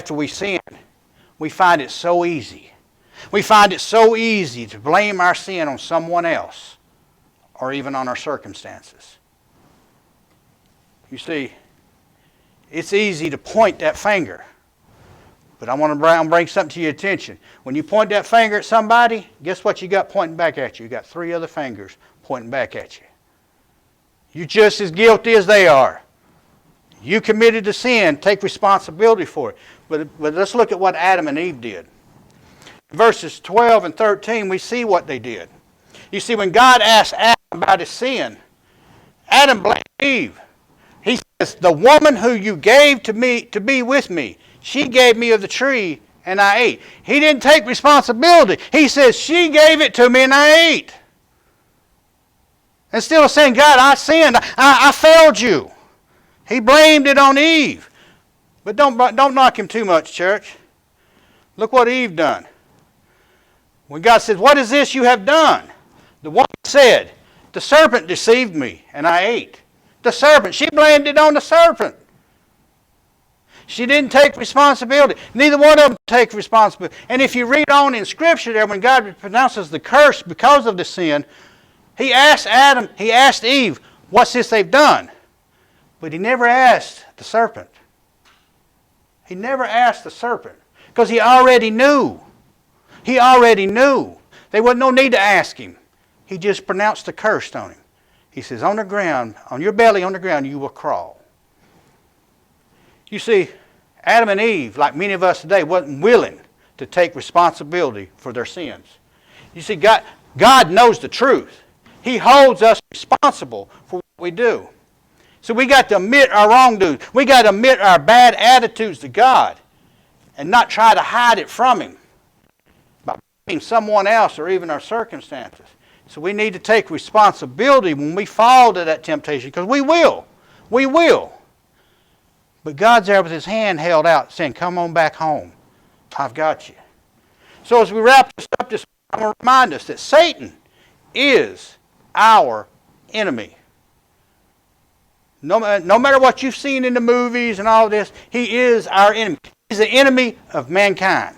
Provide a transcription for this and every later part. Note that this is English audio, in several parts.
after we sin, we find it so easy. We find it so easy to blame our sin on someone else or even on our circumstances. You see, it's easy to point that finger. But I want to bring something to your attention. When you point that finger at somebody, guess what you got pointing back at you? You got 3 other fingers pointing back at you. You're just as guilty as they are. You committed the sin. Take responsibility for it. But let's look at what Adam and Eve did. In verses 12 and 13, we see what they did. You see, when God asked Adam about his sin, Adam blamed Eve. He says, the woman who you gave to me to be with me, she gave me of the tree and I ate. He didn't take responsibility. He says, she gave it to me and I ate. Instead of saying, God, I sinned. I failed you. He blamed it on Eve. But don't knock him too much, church. Look what Eve done. When God says, what is this you have done? The woman said, the serpent deceived me and I ate. The serpent. She blamed it on the serpent. She didn't take responsibility. Neither one of them take responsibility. And if you read on in Scripture there, when God pronounces the curse because of the sin, He asked Adam, He asked Eve, what's this they've done? But He never asked the serpent. He never asked the serpent because He already knew. He already knew. There wasn't no need to ask Him. He just pronounced the curse on him. He says, on the ground, on your belly, on the ground, you will crawl. You see, Adam and Eve, like many of us today, wasn't willing to take responsibility for their sins. You see, God knows the truth. He holds us responsible for what we do. So we got to admit our wrongdoing. We got to admit our bad attitudes to God and not try to hide it from Him by blaming someone else or even our circumstances. So we need to take responsibility when we fall to that temptation, because we will. We will. But God's there with His hand held out saying, come on back home. I've got you. So as we wrap this up, I want to remind us that Satan is our enemy. No matter what you've seen in the movies and all this, he is our enemy. He's the enemy of mankind.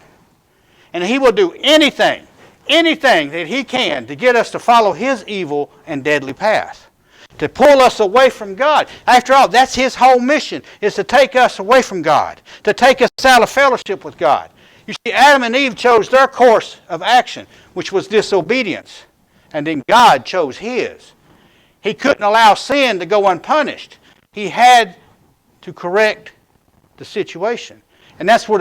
And he will do anything that he can to get us to follow his evil and deadly path. To pull us away from God. After all, that's his whole mission, is to take us away from God. To take us out of fellowship with God. You see, Adam and Eve chose their course of action, which was disobedience. And then God chose His. He couldn't allow sin to go unpunished. He had to correct the situation. And that's where